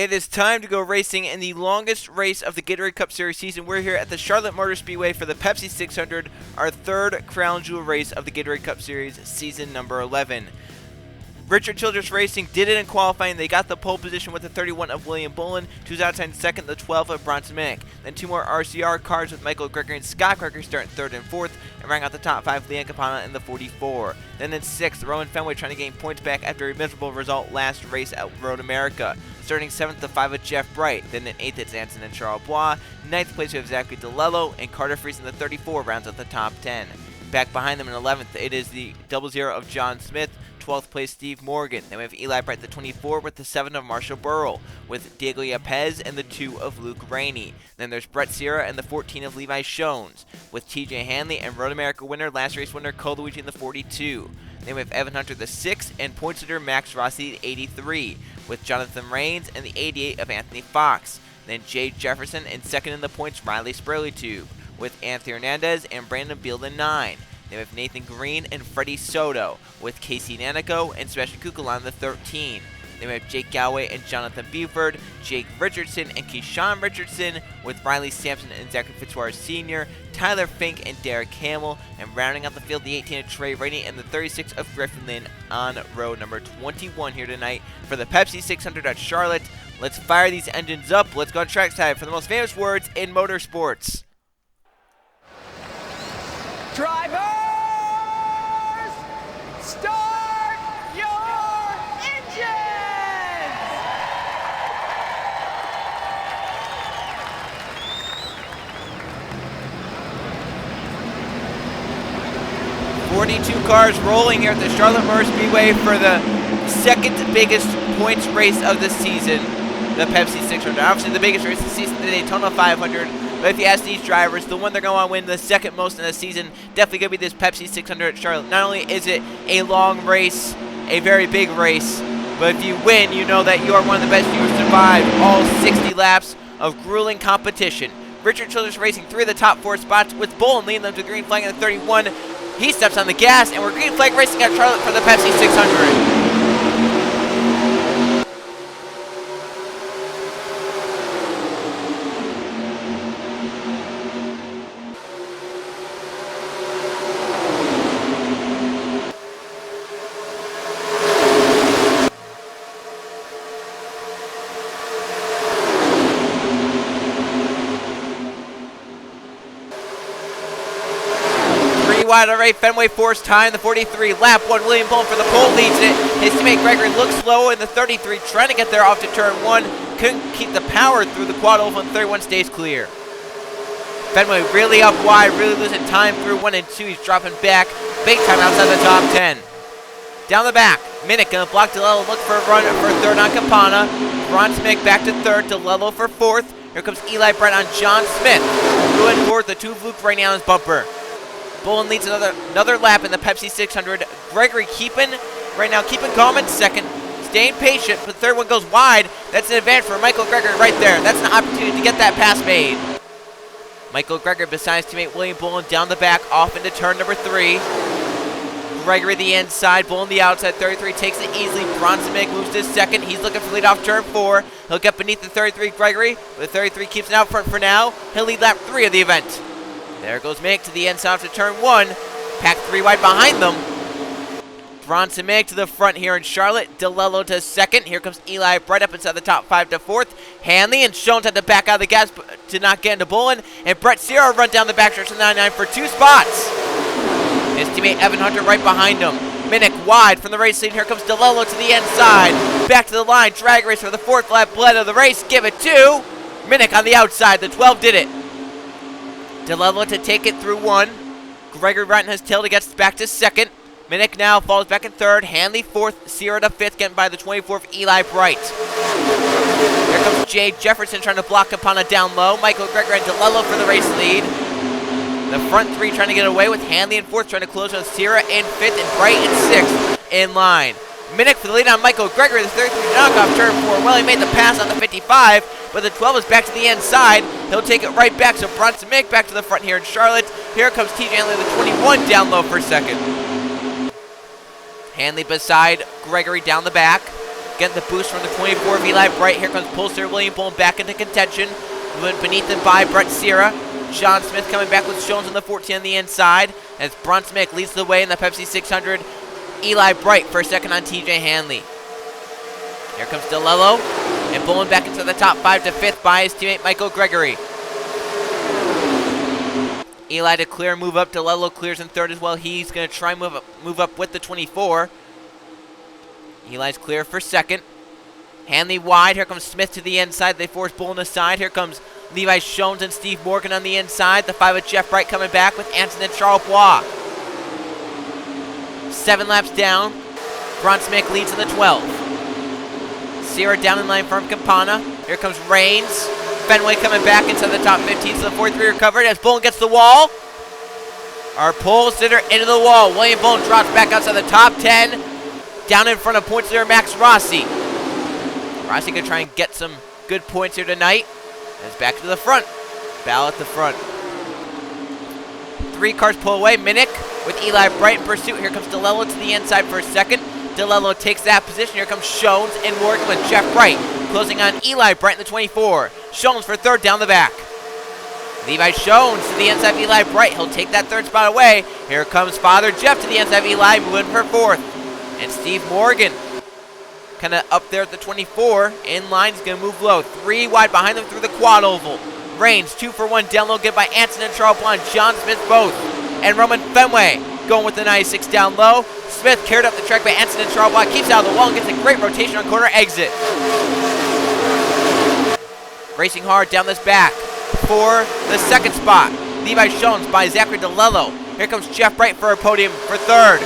It is time to go racing in the longest race of the Gatorade Cup Series season. We're here at the Charlotte Motor Speedway for the Pepsi 600, our third crown jewel race of the Gatorade Cup Series season number 11. Richard Childress Racing did it in qualifying. They got the pole position with the 31 of William Bullen, 2's outside second, the 12 of Bronson Minnick. Then two more RCR cars with Michael Gregory and Scott Gregory starting third and fourth, and rounding out the top five, Leanne Campana in the 44. Then in sixth, Rowan Fenway trying to gain points back after a miserable result last race at Road America. Starting seventh, the 5 of Jeff Bright. Then in eighth, it's Anson and Charles Bois. Ninth place, we have Zachary DeLello, and Carter Fries in the 34 rounds out the top 10. Back behind them in 11th, it is the 00 of John Smith. 12th place, Steve Morgan. Then we have Eli Bright, the 24, with the 7 of Marshall Burrell, with Diego Yapez and the 2 of Luke Rainey. Then there's Brett Sierra and the 14 of Levi Shones, with TJ Hanley and Road America winner, last race winner, Cole Luigi in the 42. Then we have Evan Hunter, the 6, and points leader Max Rossi, the 83, with Jonathan Rains and the 88 of Anthony Fox. Then Jay Jefferson, and second in the points, Riley Spurley-Tube, with Anthony Hernandez and Brandon Beal, the 9. Then we have Nathan Green and Freddie Soto, with Casey Nanico and Sebastian Kukulon, the 13. Then we have Jake Galway and Jonathan Buford, Jake Richardson and Keyshawn Richardson, with Riley Sampson and Zachary Fitzwater Sr., Tyler Fink and Derek Hamill, and rounding out the field, the 18 of Trey Rainey and the 36 of Griffin Lynn on row number 21 here tonight for the Pepsi 600 at Charlotte. Let's fire these engines up. Let's go on trackside for the most famous words in motorsports. Drivers, start your engines! 42 cars rolling here at the Charlotte Motor Speedway for the second biggest points race of the season, the Pepsi 600. Obviously the biggest race of the season, the Daytona 500. But if you ask these drivers, the one they're going to want to win the second most in the season, definitely going to be this Pepsi 600 at Charlotte. Not only is it a long race, a very big race, but if you win, you know that you are one of the best. You survive all 60 laps of grueling competition. Richard Childress Racing 3 of the top 4 spots, with Bullen leading them to green flag in the 31. He steps on the gas, and we're green flag racing at Charlotte for the Pepsi 600. 3 wide on right, Fenway forced time, the 43, lap 1, William Bullen for the pole leads it. His teammate Gregory looks slow in the 33, trying to get there off to turn 1. Couldn't keep the power through the quad oval, and 31 stays clear. Fenway really up wide, really losing time through 1 and 2. He's dropping back, big time outside the top 10. Down the back, Minnick gonna block DeLello, look for a run for third on Campana. Bronson Minnick back to third, DeLello for fourth. Here comes Eli Bright on John Smith. Good fourth, the 2 of Luke Rainey on his bumper. Bullen leads another lap in the Pepsi 600. Gregory keeping calm in second, staying patient, but the third one goes wide. That's an advantage for Michael Gregory right there. That's an opportunity to get that pass made. Michael Gregory beside his teammate William Bullen down the back, off into turn number 3. Gregory the inside, Bullen the outside, 33 takes it easily. Bronson Minnick moves to second. He's looking for lead off turn 4. He'll get beneath the 33 Gregory, but the 33 keeps it out front for now. He'll lead lap 3 of the event. There goes Minnick to the inside to turn 1. Packed 3 wide behind them. Bronson Minnick to the front here in Charlotte. DeLello to second. Here comes Eli Bright up inside the top 5 to 4th. Hanley and Shones had to back out of the gas to not get into Bullen. And Brett Sierra run down the backstretch to 99 for 2 spots. His teammate Evan Hunter right behind him. Minnick wide from the race lead. Here comes DeLello to the inside. Back to the line. Drag race for the 4th lap bled of the race. Give it to Minnick on the outside. The 12 did it. DeLello to take it through 1. Gregory right in his tail to get back to second. Minnick now falls back in third. Hanley 4th. Sierra to 5th, getting by the 24th Eli Bright. Here comes Jay Jefferson trying to block Campana down low. Michael Gregory and DeLello for the race lead. The front 3 trying to get away, with Hanley in 4th trying to close on Sierra in 5th, and Bright in 6th in line. Minnick for the lead on Michael Gregory, the 33 knockoff turn 4. Well, he made the pass on the 55, but the 12 is back to the inside. He'll take it right back, so Bronson Minnick back to the front here in Charlotte. Here comes TJ Hanley, the 21, down low for second. Hanley beside Gregory down the back. Getting the boost from the 24 of Eli Bright. Here comes Pulser William Bowen back into contention. Moving beneath him by Brett Sierra. John Smith coming back with Jones on the 14 on the inside. As Brunswick leads the way in the Pepsi 600. Eli Bright for a second on TJ Hanley. Here comes DeLello. And Bowen back into the top 5 to 5th by his teammate Michael Gregory. Eli to clear, move up. DeLello clears in 3rd as well. He's going to try and move up with the 24. Eli's clear for 2nd. Hanley wide. Here comes Smith to the inside. They force Bowen aside. Here comes Levi Jones and Steve Morgan on the inside. The 5 of Jeff Bright coming back with Anson and Charles Bois. 7 laps down. Brunswick leads in the 12. Sierra down in line from Campana. Here comes Reigns. Fenway coming back into the top 15, so the 43 recovered as Bowen gets the wall. Our pole sitter into the wall. William Bowen drops back outside the top 10. Down in front of points leader Max Rossi. Rossi gonna try and get some good points here tonight. And it's back to the front. Ball at the front. 3 cars pull away. Minnick with Eli Bright in pursuit. Here comes DeLello to the inside for a second. DeLello takes that position. Here comes Jones and Morgan with Jeff Bright. Closing on Eli Bright in the 24. Jones for 3rd down the back. Levi Jones to the inside of Eli Bright. He'll take that 3rd spot away. Here comes Father Jeff to the inside of Eli, moving for 4th. And Steve Morgan kind of up there at the 24. In line, he's going to move low. 3 wide behind them through the quad oval. Reigns 2 for 1 down low, get by Anson and Charles Blunt. John Smith both. And Roman Fenway going with the 96 down low. Smith carried up the track by Anson and Charles Blunt. Keeps out of the wall and gets a great rotation on corner exit. Racing hard down this back for the 2nd spot. Levi Jones by Zachary DeLello. Here comes Jeff Bright for a podium for 3rd.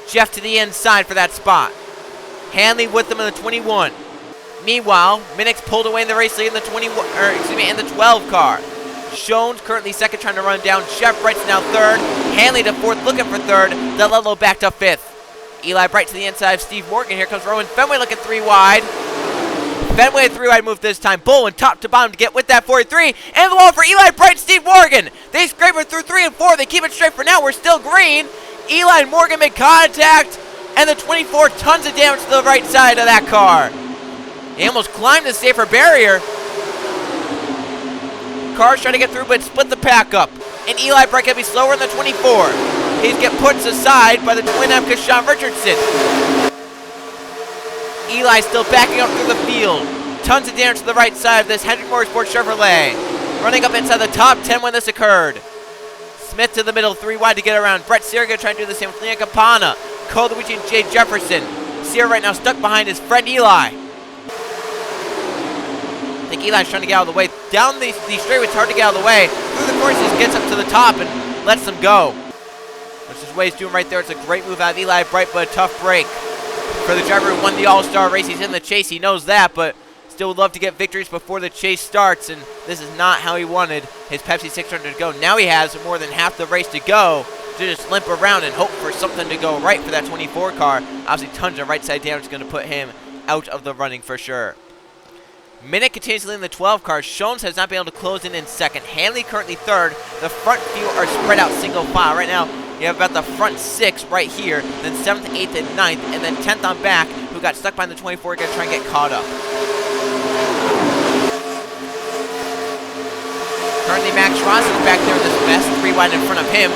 Jeff to the inside for that spot. Hanley with them in the 21. Meanwhile, Minnick's pulled away in the race lead in the in the 12 car. Jones currently 2nd, trying to run down. Jeff Bright's now 3rd. Hanley to 4th, looking for 3rd. DeLello back to 5th. Eli Bright to the inside of Steve Morgan. Here comes Roman Fenway looking 3 wide. Fenway 3 wide move this time. Bowen top to bottom to get with that 43. And the wall for Eli Bright and Steve Morgan. They scrape it through 3 and 4. They keep it straight for now. We're still green. Eli and Morgan make contact. And the 24 tons of damage to the right side of that car. He almost climbed the safer barrier. Cars trying to get through, but split the pack up. And Eli Bright can be slower in the 24. He's get put aside by the 29 Kashawn Richardson. Eli still backing up through the field. Tons of damage to the right side of this Hendrick Motorsports Chevrolet. Running up inside the top 10 when this occurred. Smith to the middle, 3 wide to get around. Brett Sierra going to try and do the same with Leon Campana. Cole Luigi and Jay Jefferson. Sierra right now stuck behind his friend Eli. I think Eli's trying to get out of the way. Down these straightaways, it's hard to get out of the way. Through the corners, he just gets up to the top and lets them go. Which is what he's doing right there. It's a great move out of Eli Bright, but a tough break for the driver who won the All-Star race. He's in the chase. He knows that, but still would love to get victories before the chase starts, and this is not how he wanted his Pepsi 600 to go. Now he has more than half the race to go to just limp around and hope for something to go right for that 24 car. Obviously, tons of right side damage is going to put him out of the running for sure. Minnick continues to lead in the 12 car. Jones has not been able to close in 2nd. Hanley currently 3rd. The front few are spread out single file. Right now, you have about the front 6 right here, then 7th, 8th, and 9th, and then 10th on back, who got stuck behind the 24, going to try and get caught up. Currently, Max Ross is back there in this mess, 3 wide in front of him.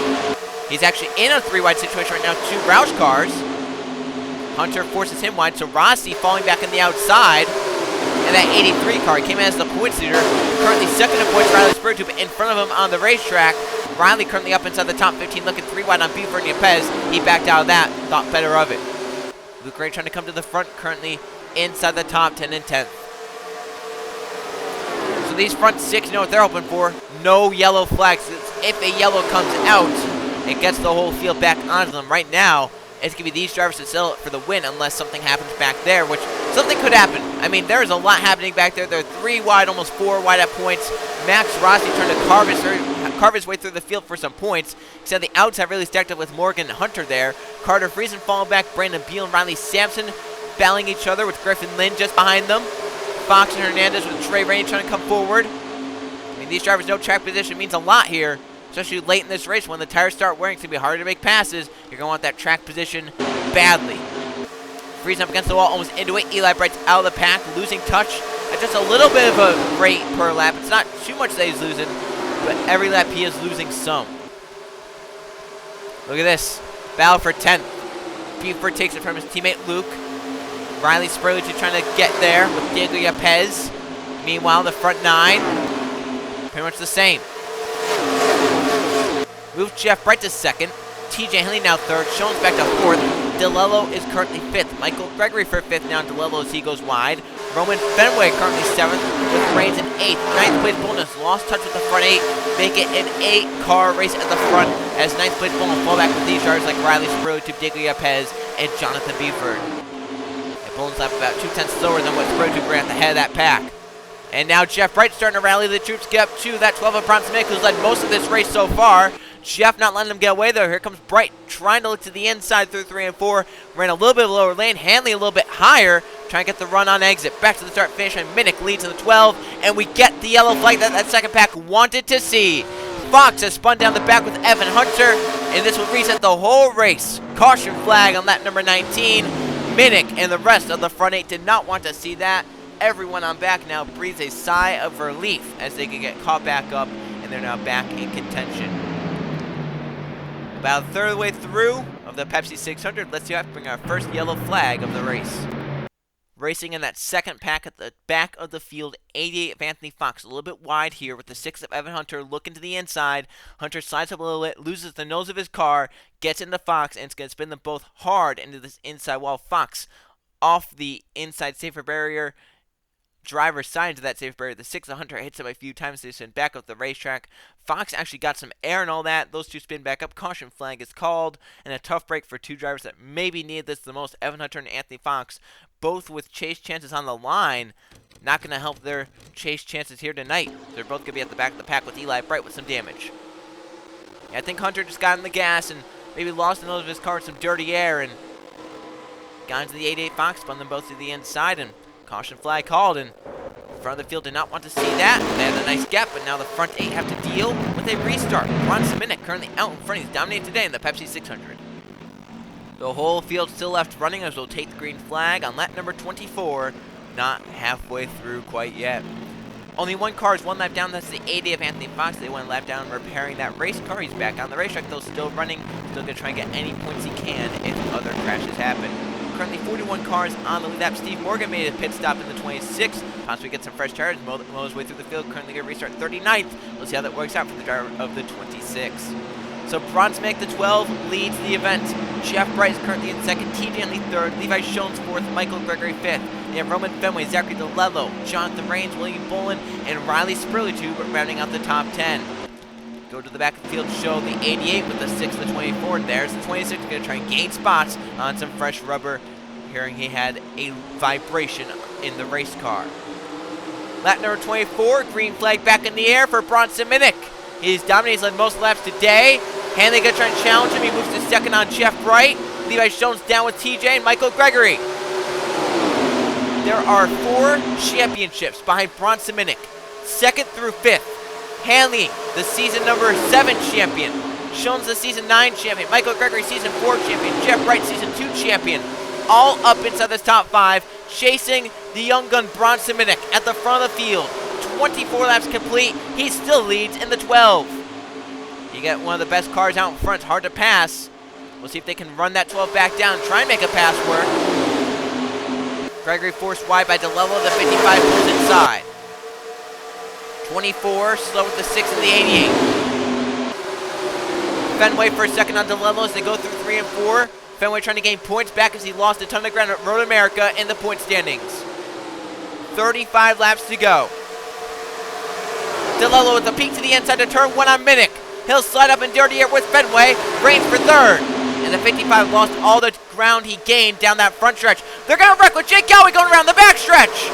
He's actually in a 3 wide situation right now, 2 Roush cars. Hunter forces him wide, so Rossi falling back on the outside. And that 83 car, he came in as the points leader. Currently 2nd in points, Riley Spurgeon in front of him on the racetrack. Riley currently up inside the top 15, looking 3 wide on Buford and Yepez. He backed out of that, thought better of it. Luke Ray trying to come to the front, currently inside the top 10 and 10th. So these front 6, you know what they're hoping for. No yellow flags. If a yellow comes out, it gets the whole field back onto them. Right now, it's going to be these drivers that settle it for the win unless something happens back there, which something could happen. I mean, there's a lot happening back there. They're 3 wide, almost 4 wide at points. Max Rossi trying to carve his way through the field for some points. Except the outs have really stacked up with Morgan and Hunter there. Carter Friesen falling back. Brandon Beal and Riley Sampson battling each other with Griffin Lynn just behind them. Fox and Hernandez with Trey Rainey trying to come forward. I mean, these drivers know track position means a lot here. Especially late in this race when the tires start wearing, it's going to be harder to make passes. You're going to want that track position badly. Freezing up against the wall, almost into it. Eli Bright's out of the pack, losing touch at just a little bit of a rate per lap. It's not too much that he's losing, but every lap he is losing some. Look at this. Battle for 10th. Buford takes it from his teammate Luke. Riley Spurley trying to get there with Diego Yepez. Meanwhile, the front 9, pretty much the same. Move Jeff Bright to 2nd. TJ Henley now 3rd. Schoen's back to 4th. DeLello is currently 5th. Michael Gregory for 5th now. DeLello as he goes wide. Roman Fenway currently 7th with Reigns in 8th. 9th place Bonus lost touch with the front 8. Make it an 8-car race at the front as 9th place Bonus fall back with these drivers like Riley Spurley, Diego Yepez, and Jonathan Buford. And Bonus lap about 2 tenths slower than what Spurley ran at the head of that pack. And now Jeff Bright starting to rally the troops, get up to that 12 of Bronson Mick, who's led most of this race so far. Jeff not letting him get away, though. Here comes Bright, trying to look to the inside through 3 and 4. Ran a little bit lower lane. Hanley a little bit higher, trying to get the run on exit. Back to the start finish, and Minnick leads in the 12. And we get the yellow flag that second pack wanted to see. Fox has spun down the back with Evan Hunter, and this will reset the whole race. Caution flag on lap number 19. Minnick and the rest of the front 8 did not want to see that. Everyone on back now breathes a sigh of relief as they can get caught back up, and they're now back in contention. About a third of the way through of the Pepsi 600, let's see how to bring our first yellow flag of the race. Racing in that second pack at the back of the field, 88 of Anthony Fox, a little bit wide here with the 6 of Evan Hunter looking to the inside. Hunter slides up a little bit, loses the nose of his car, gets into Fox, and it's going to spin them both hard into this inside wall. Fox off the inside safer barrier. Driver side into that safe barrier. The 6 of Hunter hits him a few times. They spin back up the racetrack. Fox actually got some air and all that. Those two spin back up. Caution flag is called. And a tough break for two drivers that maybe needed this the most. Evan Hunter and Anthony Fox, both with chase chances on the line. Not going to help their chase chances here tonight. They're both going to be at the back of the pack with Eli Bright with some damage. I think Hunter just got in the gas and maybe lost the nose of his car with some dirty air and got into the 88 Fox. Spun them both to the inside and caution flag called, and the front of the field did not want to see that. They had a nice gap, but now the front 8 have to deal with a restart. Bronson Minnick currently out in front. He's dominating today in the Pepsi 600. The whole field still left running as we'll take the green flag on lap number 24. Not halfway through quite yet. Only one car is one lap down. That's the 80 of Anthony Fox. They went a lap down repairing that race car. He's back on the racetrack, though, still running. Still going to try and get any points he can if other crashes happen. Currently 41 cars on the lead lap. Steve Morgan made a pit stop in the 26. Possibly get some fresh tires. Mow his way through the field. Currently going to restart 39th. Let's see how that works out for the driver of the 26. So Bronson Minnick, the 12, leads the event. Jeff Bright is currently in 2nd. TJ Henley 3rd. Levi Schoen's 4th. Michael Gregory 5th. They have Roman Fenway, Zachary DeLello, Jonathan Reigns, William Bolin, and Riley Spurley, rounding out the top 10. Go to the back of the field to show the 88 with the 6 and the 24. There's the 26. Going to try and gain spots on some fresh rubber. Hearing he had a vibration in the race car. Lap number 24. Green flag back in the air for Bronson Minnick. He's dominating. He's led most laps today. Hanley going to try and challenge him. He moves to 2nd on Jeff Bright. Levi Schoen's down with TJ and Michael Gregory. There are 4 championships behind Bronson Minnick. 2nd through 5th. Hanley, the season number 7 champion. Schoen's the season 9 champion. Michael Gregory, season 4 champion. Jeff Bright, season 2 champion. All up inside this top 5, chasing the young gun Bronson Minnick at the front of the field. 24 laps complete. He still leads in the 12. You get one of the best cars out in front. It's hard to pass. We'll see if they can run that 12 back down and try and make a pass work. Gregory forced wide by DeLello. The 55 pulls inside. 24, slow with the 6 and the 88. Fenway for a 2nd on DeLello as they go through 3 and 4. Fenway trying to gain points back as he lost a ton of ground at Road America in the point standings. 35 laps to go. DeLello with the peak to the inside to turn 1 on Minnick. He'll slide up in dirty air with Fenway. Reigns for 3rd. And the 55 lost all the ground he gained down that front stretch. They're going to wreck with Jake Galloway going around the back stretch.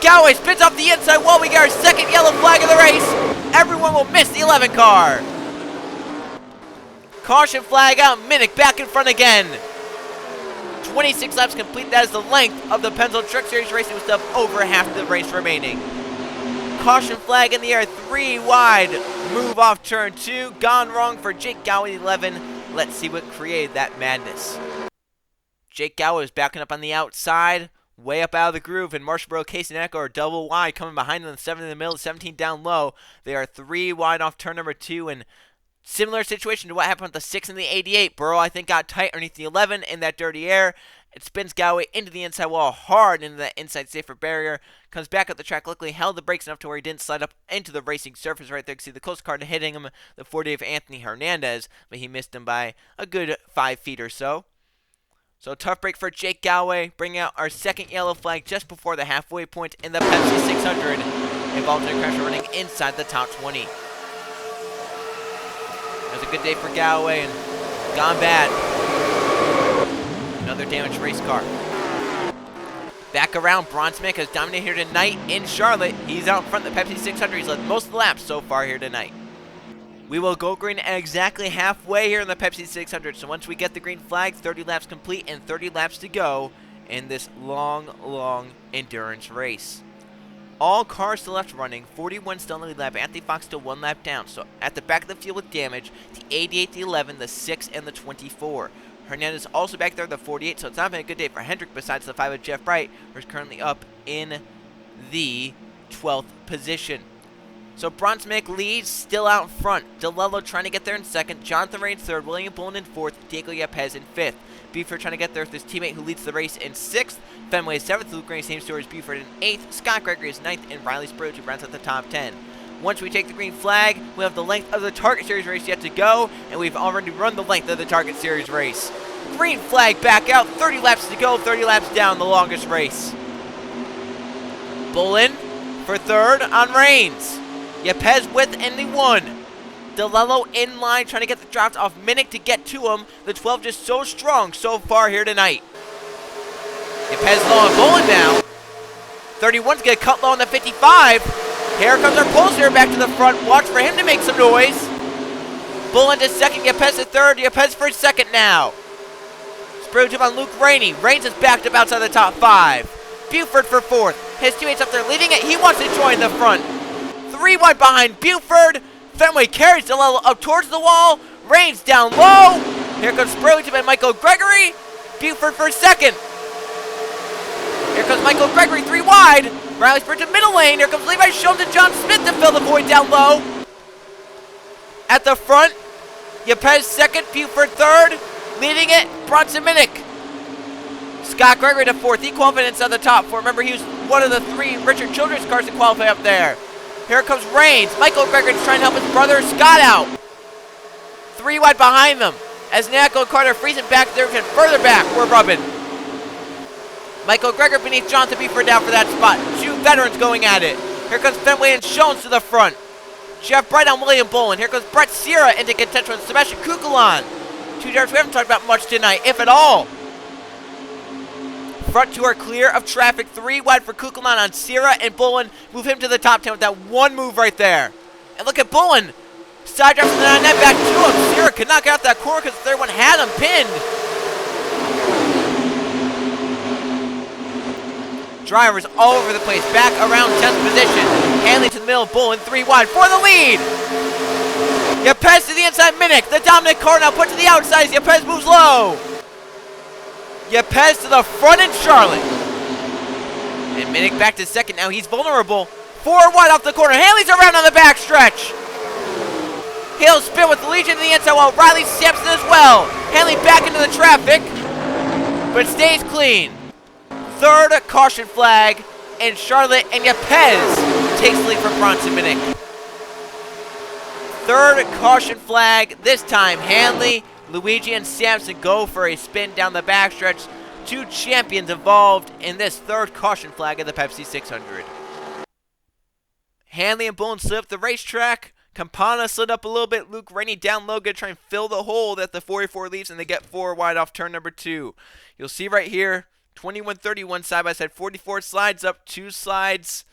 Galloway spins off the inside wall. We get our 2nd yellow flag of the race. Everyone will miss the 11 car. Caution flag out. Minnick back in front again. 26 laps complete. That is the length of the Pennzoil Truck Series racing with stuff over half the race remaining. Caution flag in the air. 3 wide. Move off turn 2. Gone wrong for Jake Galloway 11. Let's see what created that madness. Jake Galway is backing up on the outside, way up out of the groove, and Marshallboro, Casey, and Echo are double wide, coming behind them, 7 in the middle, 17 down low. They are 3 wide off turn number 2, and similar situation to what happened with the 6 and the 88. Burrow, I think, got tight underneath the 11 in that dirty air. It spins Galway into the inside wall hard, into that inside safer barrier. Comes back up the track, luckily held the brakes enough to where he didn't slide up into the racing surface right there. You can see the close car hitting him, the 40 of Anthony Hernandez, but he missed him by a good 5 feet or so. So tough break for Jake Galway, bringing out our second yellow flag just before the halfway point in the Pepsi 600, involved in a crash running inside the top 20. It was a good day for Galway and gone bad. Another damaged race car. Back around, Bronsmick has dominated here tonight in Charlotte. He's out in front of the Pepsi 600. He's led most of the laps so far here tonight. We will go green at exactly halfway here in the Pepsi 600. So once we get the green flag, 30 laps complete and 30 laps to go in this long endurance race. All cars still left running, 41 still in the lead lap, Anthony Fox still 1 lap down. So at the back of the field with damage, the 88, the 11, the 6, and the 24. Hernandez also back there, the 48, so it's not been a good day for Hendrick besides the 5 of Jeff Bright, who's currently up in the 12th position. So Bronsmick leads, still out in front. DeLello trying to get there in second, Jonathan Ray in third, William Bullen in fourth, Diego Yepez in fifth. Buford trying to get there with his teammate who leads the race in sixth. Fenway is seventh, Luke Gray, same story as Buford in eighth, Scott Gregory is ninth, and Riley Sprose who rounds out the top 10. Once we take the green flag, we have the length of the Target Series race yet to go, and we've already run the length of the Target Series race. Green flag back out, 30 laps to go, 30 laps down, the longest race. Bullen for third on Reigns. Yepez with in the 1. DeLello in line trying to get the drops off Minnick to get to him. The 12 just so strong so far here tonight. Yepez low on Bullen now. 31's going to cut low on the 55. Here comes our Pulsar back to the front. Watch for him to make some noise. Bullen to second, Yepez to third. Yepez for second now. Sprue on Luke Rainey. Reigns is backed up outside the top 5. Buford for fourth. His teammates up there leading it. He wants to join the front. 3 wide behind Buford. Fenway carries DeLello up towards the wall. Reigns down low. Here comes Sprue and Michael Gregory. Buford for second. Here comes Michael Gregory 3 wide. Riley Sprue to middle lane. Here comes Levi Schultz and John Smith to fill the void down low. At the front, Yepez second, Buford third. Leading it, Bronson Minnick. Scott Gregory to fourth. He qualified inside the top 4. Remember, he was one of the 3 Richard Childress cars to qualify up there. Here comes Reigns. Michael Gregory trying to help his brother Scott out. 3 wide behind them. As Nacko and Carter freezing back there and further back, we're rubbing. Michael Gregory beneath Jonathan Buford down for that spot. 2 veterans going at it. Here comes Fenway and Jones to the front. Jeff Bright on William Bullen. Here comes Brett Sierra into contention with Sebastian Kukulon. 2 drivers we haven't talked about much tonight, if at all. Front 2 are clear of traffic. 3 wide for Kukulon on Sierra, and Bullen move him to the top 10 with that 1 move right there. And look at Bullen. Side drive from the net back to him. Sierra could knock out that corner because the third one had him pinned. Drivers all over the place. Back around 10th position. Hanley to the middle. Bullen 3 wide for the lead. Yepez to the inside. Minnick. The dominant car now put to the outside. Yepez moves low. Yepez to the front in Charlotte. And Minnick back to second. Now he's vulnerable. 4 wide off the corner. Hanley's around on the backstretch. He'll spin with the Legion to the inside while Riley Sampson as well. Hanley back into the traffic, but stays clean. Third caution flag in Charlotte, and Yepez takes the lead from Bronson Minnick. Third caution flag. This time Hanley, Luigi, and Sampson go for a spin down the backstretch. 2 champions involved in this third caution flag of the Pepsi 600. Hanley and Bullen slid up the racetrack. Campana slid up a little bit. Luke Rainey down low, going to try and fill the hole that the 44 leaves, and they get 4 wide off turn number 2. You'll see right here, 21-31 side by side. 44 slides up, 2 slides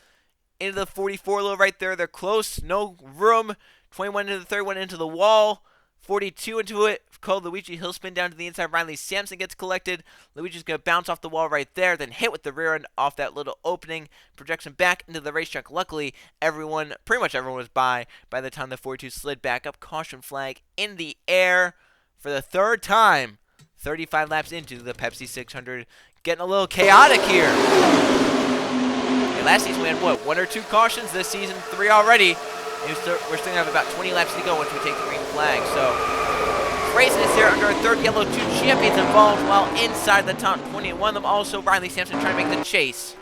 into the 44 low right there. They're close, no room. 21 into the third one into the wall. 42 into it. Called Luigi. He'll spin down to the inside. Riley Sampson gets collected. Luigi's going to bounce off the wall right there, then hit with the rear end off that little opening. Projects him back into the racetrack. Luckily, pretty much everyone was by the time the 42 slid back up. Caution flag in the air for the 3rd time. 35 laps into the Pepsi 600. Getting a little chaotic here. And last season we had, what, 1 or 2 cautions? This season, 3 already. And we're still going to have about 20 laps to go once we take the green flag. So, racing is here under a third yellow, 2 champions involved, while inside the top 20. And one of them also, Riley Sampson, trying to make the chase.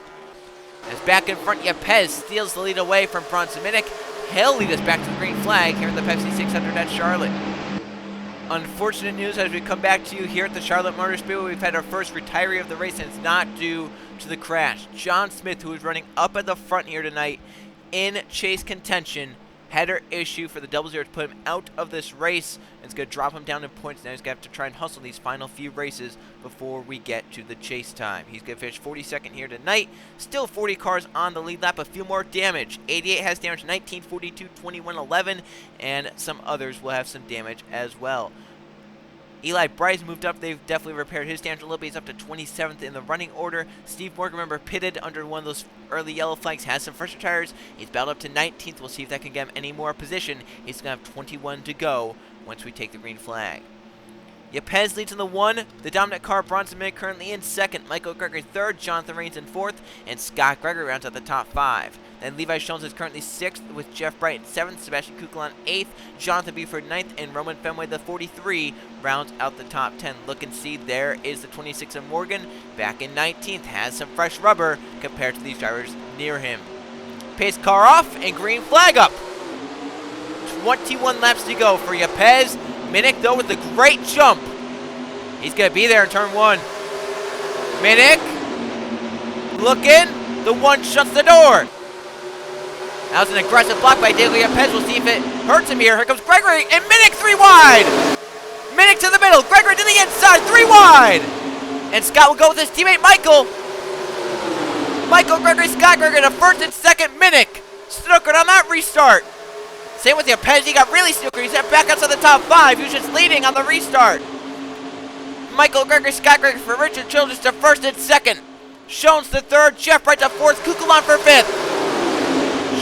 As back in front, Yepez steals the lead away from Bronson Minnick. He'll lead us back to the green flag here in the Pepsi 600 at Charlotte. Unfortunate news as we come back to you here at the Charlotte Motor Speedway. We've had our first retiree of the race, and it's not due to the crash. John Smith, who is running up at the front here tonight in chase contention, header issue for the 00 to put him out of this race. It's going to drop him down in points. Now he's going to have to try and hustle these final few races before we get to the chase time. He's going to finish 42nd here tonight. Still 40 cars on the lead lap. A few more damage. 88 has damage, 19, 42, 21, 11, and some others will have some damage as well. Eli Bryce moved up. They've definitely repaired his damage a little bit. He's up to 27th in the running order. Steve Morgan, remember, pitted under one of those early yellow flags, has some fresher tires. He's battled up to 19th. We'll see if that can get him any more position. He's going to have 21 to go once we take the green flag. Yepez leads in the 1. The dominant car, Bronson Minnick, currently in 2nd. Michael Gregory 3rd. Jonathan Rains in 4th. And Scott Gregory rounds out the top 5. Then Levi Jones is currently 6th with Jeff Bright in 7th. Sebastian Kukulon 8th. Jonathan Buford 9th. And Roman Fenway, the 43, rounds out the top 10. Look and see, there is the 26 of Morgan. Back in 19th. Has some fresh rubber compared to these drivers near him. Pace car off and green flag up. 21 laps to go for Yepez. Minnick, though, with a great jump. He's going to be there in turn 1. Minnick looking. The 1 shuts the door. That was an aggressive block by Daly Yepez. We'll see if it hurts him here. Here comes Gregory, and Minnick 3 wide. Minnick to the middle. Gregory to the inside. 3 wide. And Scott will go with his teammate Michael. Michael Gregory, Scott Gregory to 1st and 2nd. Minnick snookered on that restart. Same with Yepez. He got really snookered. He's back outside the top 5. He was just leading on the restart. Michael Gregory, Scott Gregory for Richard Childress to 1st and 2nd. Jones to 3rd. Jeff Bright to 4th. Kukulon for 5th.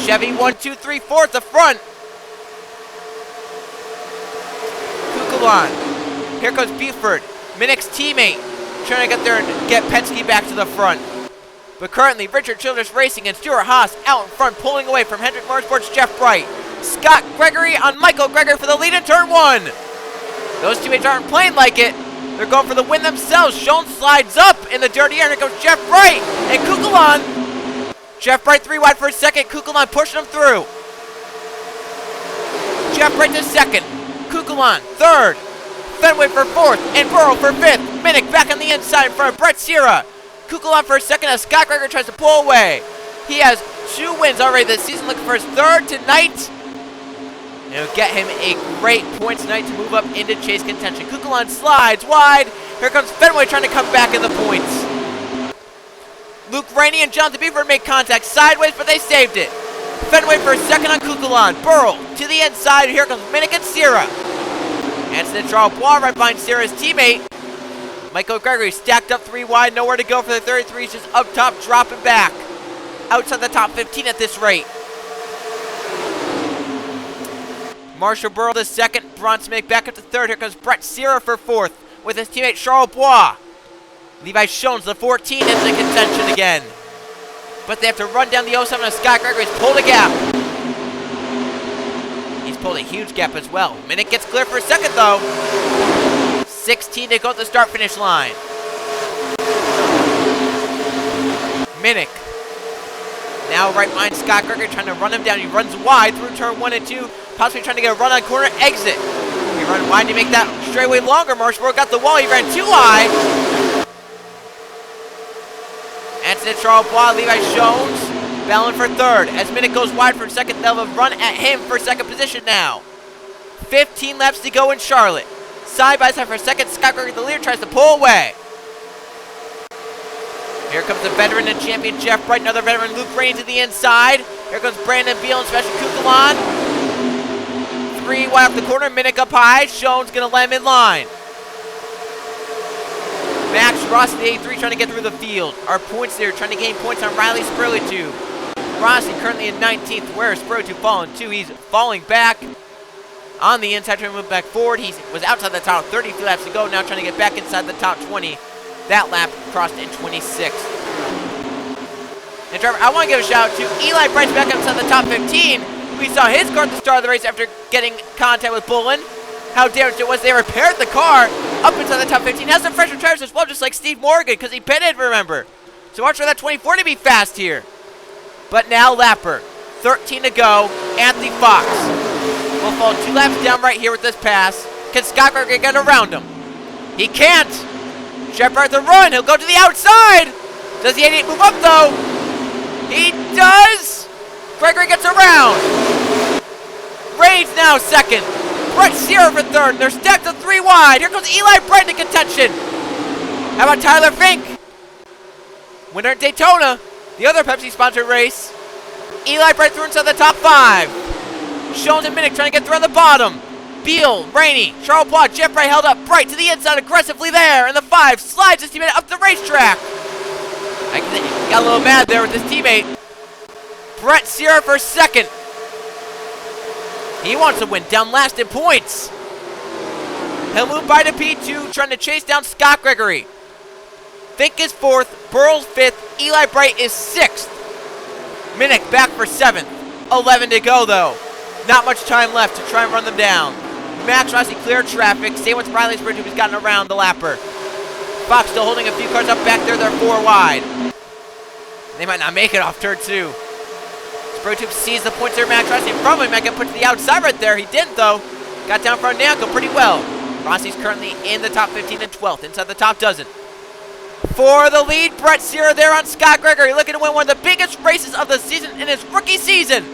Chevy 1, 2, 3, 4th the front. Kukulon. Here comes Buford. Minnick's teammate. Trying to get there and get Penske back to the front. But currently, Richard Childress Racing and Stuart Haas out in front, pulling away from Hendrick Motorsports' Jeff Bright. Scott Gregory on Michael Gregory for the lead in turn 1. Those teammates aren't playing like it. They're going for the win themselves. Schoen slides up in the dirty air. Here comes Jeff Bright and Kukulon. Jeff Bright 3 wide for 2nd. Kukulon pushing him through. Jeff Bright to 2nd. Kukulon 3rd. Fenway for 4th. And Burrow for 5th. Minnick back on the inside in front of Brett Sierra. Kukulon for 2nd as Scott Gregory tries to pull away. He has 2 wins already this season, looking for his 3rd tonight. And it'll get him a great point tonight to move up into chase contention. Kukulon slides wide. Here comes Fenway trying to come back in the points. Luke Rainey and Jonathan Buford make contact sideways, but they saved it. Fenway for 2nd on Kukulon. Burrow to the inside. Here comes Minnick and Sierra. Anson Charles Bois right behind Sierra's teammate. Michael Gregory stacked up 3 wide. Nowhere to go for the 33. He's just up top, dropping back. Outside the top 15 at this rate. Marshall Burrow to 2nd. Bronson Minnick back up to 3rd. Here comes Brett Sierra for 4th with his teammate Charles Bois. Levi Jones, the 14, into contention again. But they have to run down the 07 as Scott Gregory's pulled a gap. He's pulled a huge gap as well. Minnick gets clear for 2nd though. 16 to go at the start-finish line. Minnick. Now right behind Scott Gregory, trying to run him down. He runs wide through turn 1 and 2, possibly trying to get a run on corner exit. He run wide to make that straightaway longer. Marshall got the wall. He ran too high. Anthony Charles Bois, Levi Jones, battling for 3rd. As Minnick goes wide for 2nd, they'll have a run at him for 2nd position now. 15 laps to go in Charlotte. Side by side for 2nd. Scott Gregory, the leader, tries to pull away. Here comes the veteran and champion Jeff Bright, another veteran Luke Rain to the inside. Here comes Brandon Beal and Sebastian Kukulon. 3 wide off the corner, Minnick up high. Schoen's gonna let him in line. Max Rossi, the 83, trying to get through the field. Our points there, trying to gain points on Riley Spurlitube. Rossi currently in 19th, where is Spurlitube falling to? He's falling back. on the inside, trying to move back forward. He was outside the top 30 laps to go, now trying to get back inside the top 20. That lap crossed in 26th. And Trevor, I want to give a shout out to Eli Bright back inside the top 15. We saw his car at the start of the race after getting contact with Bullen. How damaged it was. They repaired the car up inside the top 15. Has some fresher tires as well, just like Steve Morgan, because he pitted, remember. So watch for that 24 to be fast here. But now Lapper, 13 to go. Anthony Fox will fall 2 laps down right here with this pass. Can Scott Gregory get around him? He can't. Shepard the run. He'll go to the outside. Does the 88 move up though? He does. Gregory gets around. Reigns now second. Brett Sear for third. They're stacked to 3 wide. Here comes Eli Bright in contention. How about Tyler Fink? Winner at Daytona, the other Pepsi-sponsored race. Eli Bright through inside the top 5. Shones and Minnick trying to get through on the bottom. Beal, Rainey, Charles Poit, Jeff Bright held up. Bright to the inside aggressively there. And the 5 slides his teammate up the racetrack. I got a little mad there with his teammate. Brett Sear for second. He wants to win down last in points. He'll move by to P2, trying to chase down Scott Gregory. Fink is 4th, Burles 5th, Eli Bright is 6th. Minnick back for 7th. 11 to go though. Not much time left to try and run them down. Max Rossi cleared traffic. Same with Riley Spurgeon, who's gotten around the lapper. Fox still holding a few cars up back there. They're 4 wide. They might not make it off turn 2. Spurgeon sees the points there. Max Rossi probably might get put to the outside right there. He didn't though. Got down front Nanko pretty well. Rossi's currently in the top 15 and 12th, inside the top dozen. For the lead, Brett Sear there on Scott Gregory, looking to win one of the biggest races of the season in his rookie season.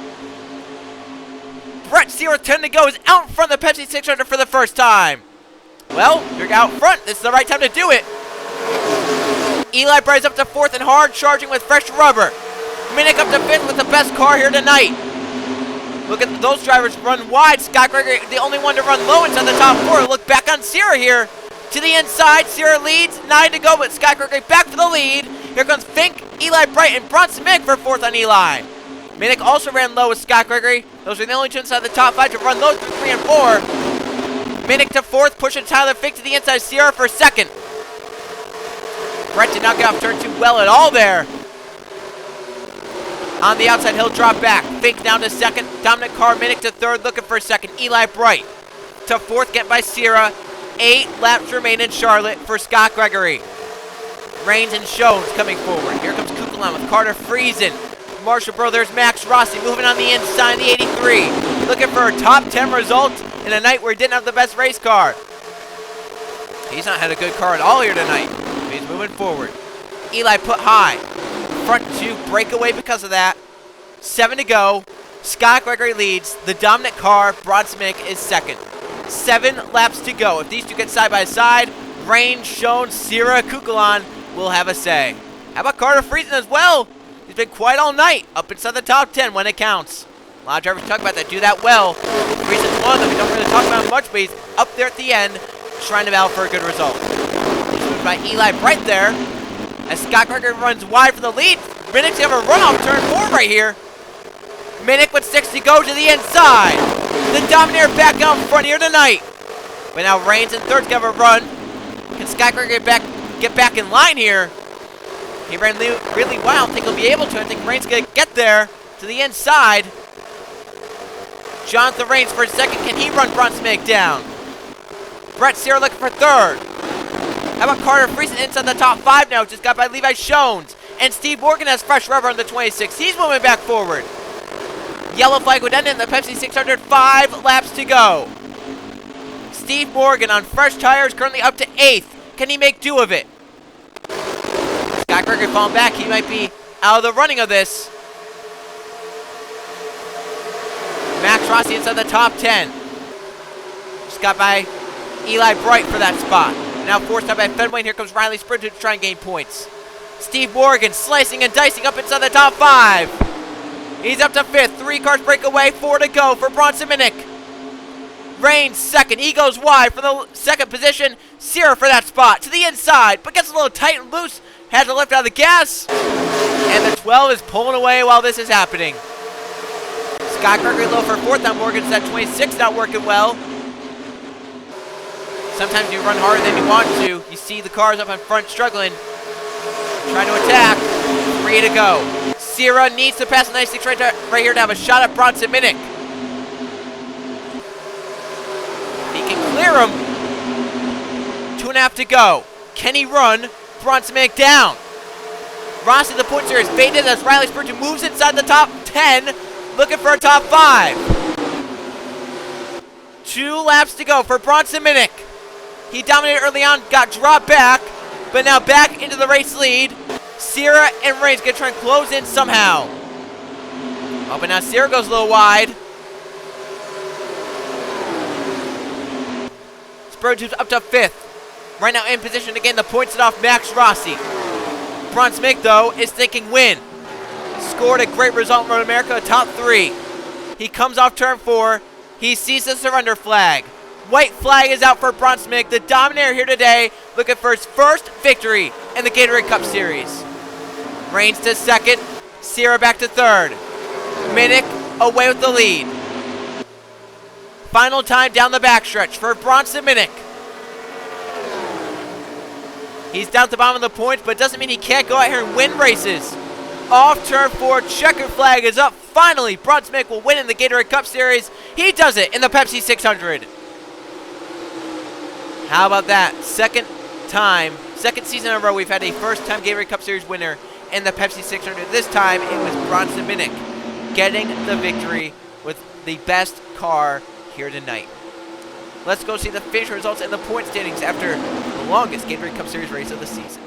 Brett Sear with 10 to go is out in front of the Pepsi 600 for the first time. Well, you're out front. This is the right time to do it. Eli Bright's up to 4th and hard, charging with fresh rubber. Minnick up to 5th with the best car here tonight. Look at those drivers run wide. Scott Gregory, the only one to run low inside the top 4. Look back on Sierra here. To the inside, Sierra leads, 9 to go, but Scott Gregory back for the lead. Here comes Fink, Eli Bright, and Bronson Minnick for 4th on Eli. Minnick also ran low with Scott Gregory. Those are the only 2 inside the top 5 to run low through 3 and 4. Minnick to 4th, pushing Tyler Fink to the inside, Sierra for 2nd. Brett did not get off turn 2 well at all there. On the outside, he'll drop back. Fink down to 2nd. Dominic Carr, Minnick to 3rd, looking for 2nd. Eli Bright to 4th, get by Sierra. 8 laps remain in Charlotte for Scott Gregory. Reigns and Shones coming forward. Here comes Kukulon with Carter Friesen. Marshall Brothers, Max Rossi moving on the inside, the 83. Looking for a top 10 result in a night where he didn't have the best race car. He's not had a good car at all here tonight. He's moving forward. Eli put high. Front 2 breakaway because of that. 7 to go. Scott Gregory leads. The dominant car, Bronson Minnick, is 2nd. 7 laps to go. If these two get side by side, Reigns, Shones, Sierra, Kukulon will have a say. How about Carter Friesen as well? He's been quiet all night, up inside the top 10 when it counts. A lot of drivers talk about that, do that well. Friesen's one that we don't really talk about much, but he's up there at the end, trying to battle for a good result. He's moved by Eli Bright there, as Scott Gregory runs wide for the lead. Minnick's going to have a runoff turn 4 right here. Minnick with 6 to go to the inside. The Dominator back out in front here tonight. But now Reigns and 3rd's going to have a run. Can Scott Gregory get back in line here? He ran really well. I don't think he'll be able to. I think Reigns going to get there to the inside. Jonathan Reigns for 2nd. Can he run Bronson Minnick down? Brett Sear looking for 3rd. How about Carter Friesen inside the top 5 now? Just got by Levi Shones. And Steve Morgan has fresh rubber on the 26. He's moving back forward. Yellow flag would end in the Pepsi 600. 5 laps to go. Steve Morgan on fresh tires, currently up to 8th. Can he make do of it? Scott Gregory falling back. He might be out of the running of this. Max Rossi inside the top 10. Just got by Eli Bright for that spot. Now forced out by Fenway. And here comes Riley Sprinter to try and gain points. Steve Morgan slicing and dicing up inside the top 5. He's up to 5th. 3 cars break away. 4 to go for Bronson Minnick. Reigns 2nd. He goes wide for the 2nd position. Sierra for that spot. To the inside, but gets a little tight and loose. Has to lift out of the gas. And the 12 is pulling away while this is happening. Scott Gregory low for 4th on Morgan's at 26, not working well. Sometimes you run harder than you want to. You see the cars up in front struggling. Trying to attack. 3 to go. Sierra needs to pass the 96 right here to have a shot at Bronson Minnick. He can clear him. 2.5 to go. Can he run Bronson Minnick down? Rossi, the point series, faded as Riley Spurgeon moves inside the top 10, looking for a top 5. 2 laps to go for Bronson Minnick. He dominated early on, got dropped back, but now back into the race lead. Sierra and Reigns gonna try and close in somehow. Oh, but now Sierra goes a little wide. Spurgeon's up to 5th. Right now in position again to points it off Max Rossi. Bronson Minnick, though, is thinking win. Scored a great result in Road America, top 3. He comes off turn 4. He sees the surrender flag. White flag is out for Bronson Minnick, the dominator here today, looking for his first victory in the Gatorade Cup Series. Reigns to 2nd. Sierra back to 3rd. Minnick away with the lead. Final time down the backstretch for Bronson Minnick. He's down at the bottom of the points, but it doesn't mean he can't go out here and win races. Off turn 4, checkered flag is up. Finally, Bronson Minnick will win in the Gatorade Cup Series. He does it in the Pepsi 600. How about that? Second season in a row we've had a first-time Gatorade Cup Series winner in the Pepsi 600. This time it was Bronson Minnick getting the victory with the best car here tonight. Let's go see the finish results and the point standings after the longest Gatorade Cup Series race of the season.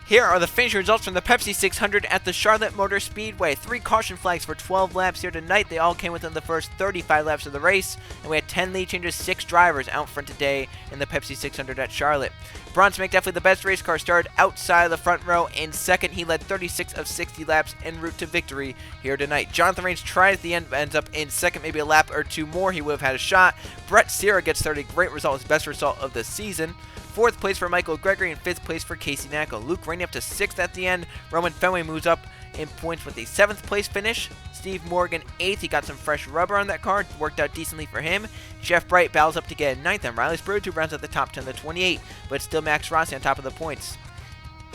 Here are the finish results from the Pepsi 600 at the Charlotte Motor Speedway. 3 caution flags for 12 laps here tonight. They all came within the first 35 laps of the race. And we had 10 lead changes, 6 drivers out front today in the Pepsi 600 at Charlotte. Bronson Minnick, definitely the best race car, started outside of the front row. In 2nd, he led 36 of 60 laps en route to victory here tonight. Jonathan Reigns tried at the end, but ends up in 2nd, maybe a lap or 2 more. He would have had a shot. Brett Sierra gets 30, great result, his best result of the season. 4th place for Michael Gregory and 5th place for Casey Nacko. Luke Rainey up to 6th at the end. Roman Fenway moves up in points with a 7th place finish. Steve Morgan 8th. He got some fresh rubber on that car. Worked out decently for him. Jeff Bright battles up to get a 9th. And Riley Spurgeon rounds out the top 10 to 28. But still Max Rossi on top of the points.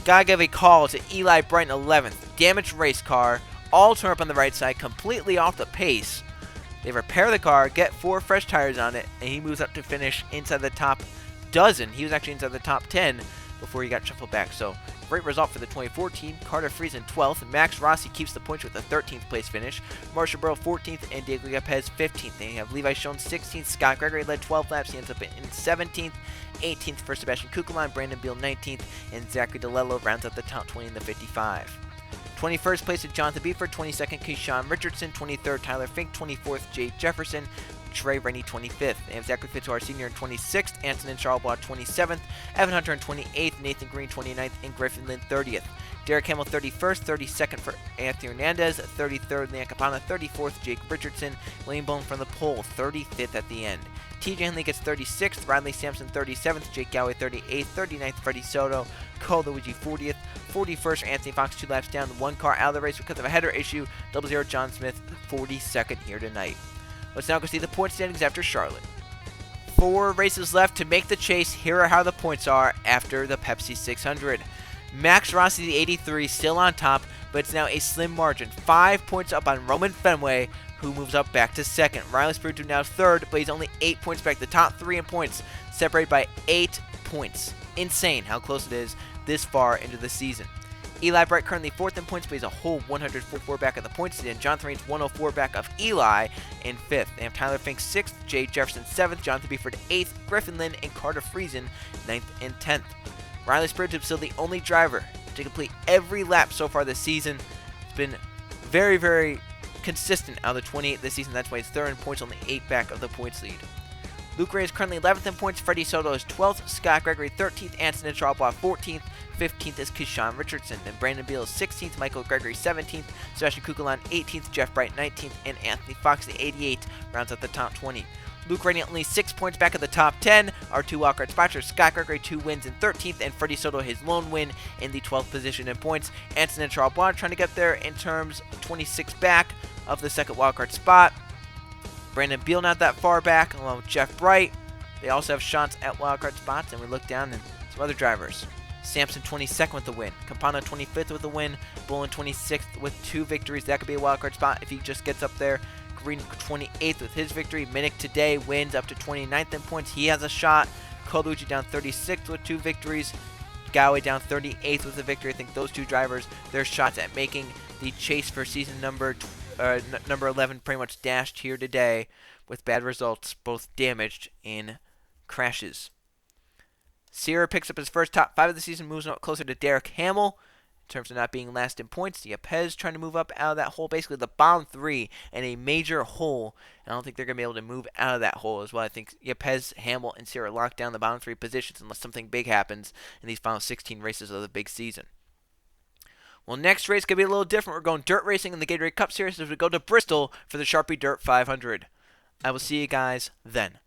Gotta give a call to Eli Bright in 11th. Damaged race car. All torn up on the right side. Completely off the pace. They repair the car. Get 4 fresh tires on it. And he moves up to finish inside the top dozen. He was actually inside the top 10 before he got shuffled back. So great result for the 2014. Carter Friesen 12th. Max Rossi keeps the points with a 13th place finish. Marshall Burrow 14th and Diego Lopez 15th. Then you have Levi Schoen 16th. Scott Gregory led 12 laps. He ends up in 17th. 18th for Sebastian Kugelheim. Brandon Beal 19th. And Zachary DeLello rounds out the top 20 in the 55. 21st place to Jonathan Beeford. 22nd, Keyshawn Richardson. 23rd, Tyler Fink. 24th, Jay Jefferson. Trey Rennie 25th. They have Zachary Fitzwater Sr. in 26th, Anton and Charles Bois 27th, Evan Hunter in 28th, Nathan Green 29th, and Griffin Lynn 30th. Derek Hamill 31st, 32nd for Anthony Hernandez, 33rd, Leon Capana, 34th, Jake Richardson, William Bone from the pole, 35th at the end. TJ Henley gets 36th, Riley Sampson 37th, Jake Galloway 38th, 39th, Freddie Soto, Cole Luigi 40th, 41st for Anthony Fox, 2 laps down, 1 car out of the race because of a header issue, 00 John Smith 42nd here tonight. Let's now go see the point standings after Charlotte. 4 races left to make the chase. Here are how the points are after the Pepsi 600. Max Rossi, the 83, still on top, but it's now a slim margin. 5 points up on Roman Fenway, who moves up back to 2nd. Riley Spurgeon now 3rd, but he's only 8 points back. The top 3 in points separated by 8 points. Insane how close it is this far into the season. Eli Bright currently 4th in points, but he's a whole 144 back at the points stand. Jonathan Reigns 104 back of Eli in 5th. They have Tyler Fink 6th, Jay Jefferson 7th, Jonathan Beeford 8th, Griffin Lynn and Carter Friesen 9th and 10th. Riley Spurgeon is still the only driver to complete every lap so far this season. It's been very, very consistent out of the 28 this season. That's why he's 3rd in points, only 8 back of the points lead. Luke Ray is currently 11th in points. Freddie Soto is 12th. Scott Gregory 13th. Anson and Charles 14th. 15th is Keyshawn Richardson. Then Brandon Beal is 16th. Michael Gregory 17th. Sebastian Kugelheim 18th. Jeff Bright 19th. And Anthony Fox, the 88, rounds out the top 20. Luke Rainey only 6 points back at the top 10. Our 2 wildcard spots are Scott Gregory 2 wins in 13th. And Freddie Soto his lone win in the 12th position in points. Anson and Charles Blanc trying to get there in terms of 26 back. of the second wildcard spot. Brandon Beal not that far back, along with Jeff Bright. They also have shots at wildcard spots, and we look down and some other drivers. Sampson 22nd with the win. Campana 25th with the win. Bullen 26th with 2 victories. That could be a wildcard spot if he just gets up there. Green 28th with his victory. Minnick today wins up to 29th in points. He has a shot. Colucci down 36th with 2 victories. Gowey down 38th with a victory. I think those 2 drivers, their shots at making the chase for season number 11 pretty much dashed here today with bad results, both damaged in crashes. Sierra picks up his first top 5 of the season, moves closer to Derek Hamill in terms of not being last in points. Yepes trying to move up out of that hole, basically the bottom 3 and a major hole. And I don't think they're going to be able to move out of that hole as well. I think Yepes, Hamill, and Sierra lock down the bottom 3 positions unless something big happens in these final 16 races of the big season. Well, next race could be a little different. We're going dirt racing in the Gatorade Cup Series as we go to Bristol for the Sharpie Dirt 500. I will see you guys then.